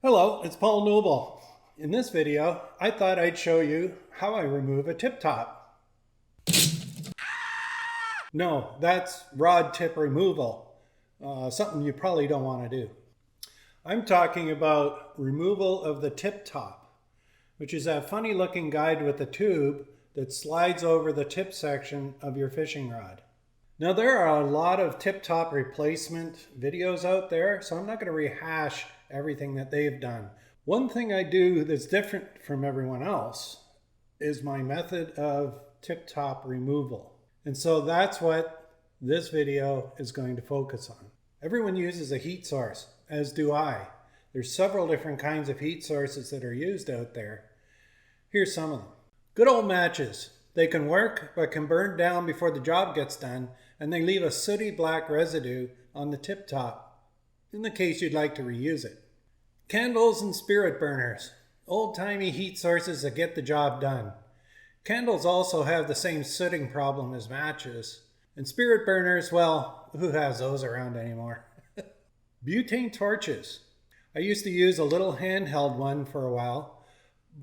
Hello, it's Paul Noble. In this video, I thought I'd show you how I remove a tip top. No, that's rod tip removal, something you probably don't want to do. I'm talking about removal of the tip top, which is that funny looking guide with a tube that slides over the tip section of your fishing rod. Now there are a lot of tip top replacement videos out there, so I'm not going to rehash everything that they've done. One thing I do that's different from everyone else is my method of tip top removal. And so that's what this video is going to focus on. Everyone uses a heat source, as do I. There's several different kinds of heat sources that are used out there. Here's some of them. Good old matches. They can work, but can burn down before the job gets done, and they leave a sooty black residue on the tip top, in the case you'd like to reuse it. Candles and spirit burners, old-timey heat sources that get the job done. Candles also have the same sooting problem as matches. And spirit burners, well, who has those around anymore? Butane torches. I used to use a little handheld one for a while,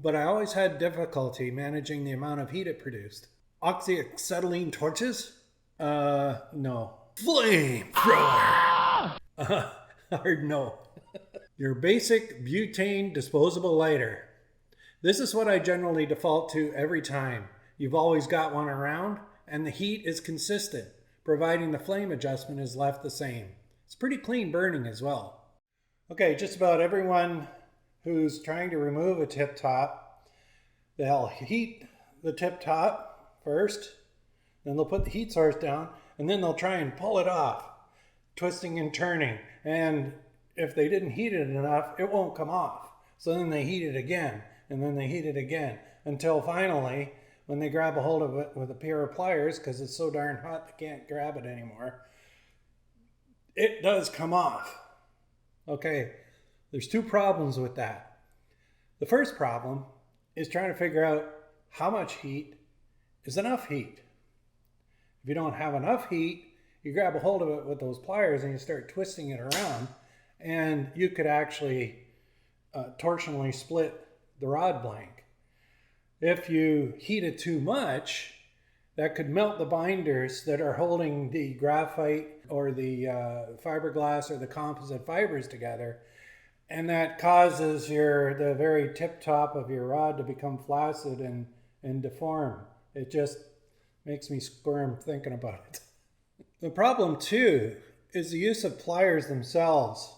but I always had difficulty managing the amount of heat it produced. Oxyacetylene torches? No. Flamethrower! Hard no. Your basic butane disposable lighter. This is what I generally default to every time. You've always got one around, and the heat is consistent, providing the flame adjustment is left the same. It's pretty clean burning as well. Okay, just about everyone who's trying to remove a tip top, they'll heat the tip top first, then they'll put the heat source down, and then they'll try and pull it off, twisting and turning. And if they didn't heat it enough, it won't come off. So then they heat it again, and then they heat it again, until finally, when they grab a hold of it with a pair of pliers, because it's so darn hot they can't grab it anymore, it does come off. Okay, there's two problems with that. The first problem is trying to figure out how much heat is enough heat. If you don't have enough heat, you grab a hold of it with those pliers and you start twisting it around, and you could actually torsionally split the rod blank. If you heat it too much, that could melt the binders that are holding the graphite or the fiberglass or the composite fibers together, and that causes the very tip top of your rod to become flaccid and deform. It just makes me squirm thinking about it. The problem too is the use of pliers themselves.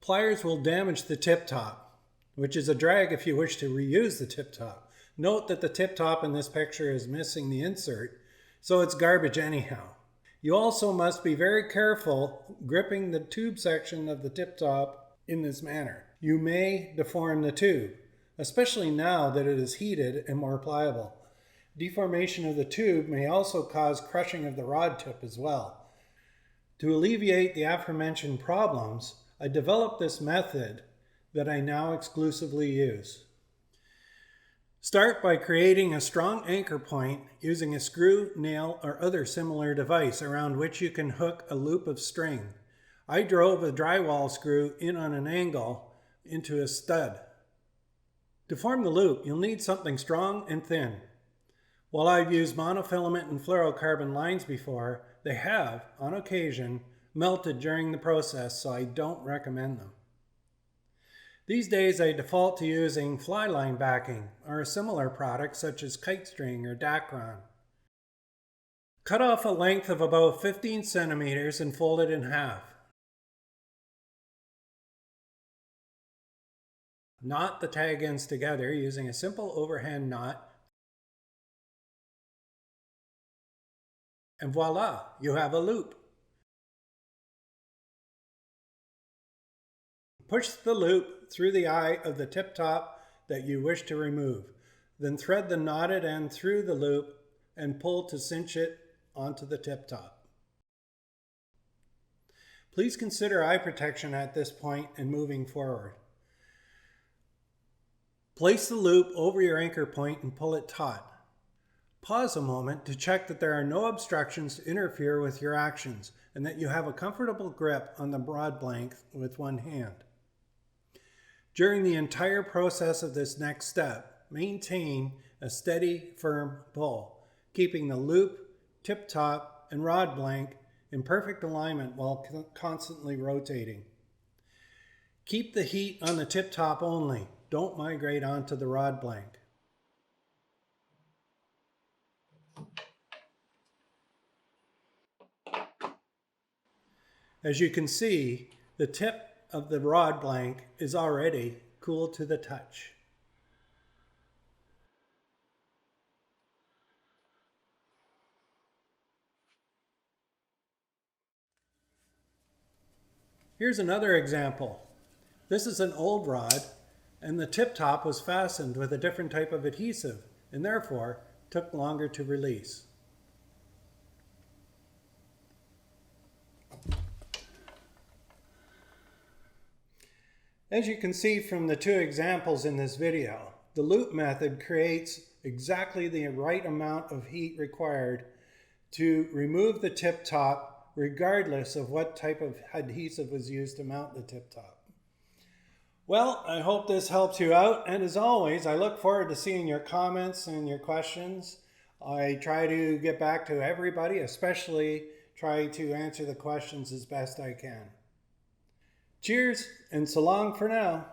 Pliers will damage the tip top, which is a drag if you wish to reuse the tip top. Note that the tip top in this picture is missing the insert, so it's garbage anyhow. You also must be very careful gripping the tube section of the tip top in this manner. You may deform the tube, especially now that it is heated and more pliable. Deformation of the tube may also cause crushing of the rod tip as well. To alleviate the aforementioned problems, I developed this method that I now exclusively use. Start by creating a strong anchor point using a screw, nail, or other similar device around which you can hook a loop of string. I drove a drywall screw in on an angle into a stud. To form the loop, you'll need something strong and thin. While I've used monofilament and fluorocarbon lines before, they have, on occasion, melted during the process, so I don't recommend them. These days I default to using fly line backing or a similar product such as kite string or Dacron. Cut off a length of about 15 centimeters and fold it in half. Knot the tag ends together using a simple overhand knot, and voila, you have a loop. Push the loop through the eye of the tip top that you wish to remove. Then thread the knotted end through the loop and pull to cinch it onto the tip top. Please consider eye protection at this point and moving forward. Place the loop over your anchor point and pull it taut. Pause a moment to check that there are no obstructions to interfere with your actions and that you have a comfortable grip on the rod blank with one hand. During the entire process of this next step, maintain a steady, firm pull, keeping the loop, tip top, and rod blank in perfect alignment while constantly rotating. Keep the heat on the tip top only. Don't migrate onto the rod blank. As you can see, the tip of the rod blank is already cool to the touch. Here's another example. This is an old rod, and the tip top was fastened with a different type of adhesive, and therefore took longer to release. As you can see from the two examples in this video, the loop method creates exactly the right amount of heat required to remove the tip top regardless of what type of adhesive was used to mount the tip top. Well, I hope this helps you out, and as always, I look forward to seeing your comments and your questions. I try to get back to everybody, especially try to answer the questions as best I can. Cheers and so long for now.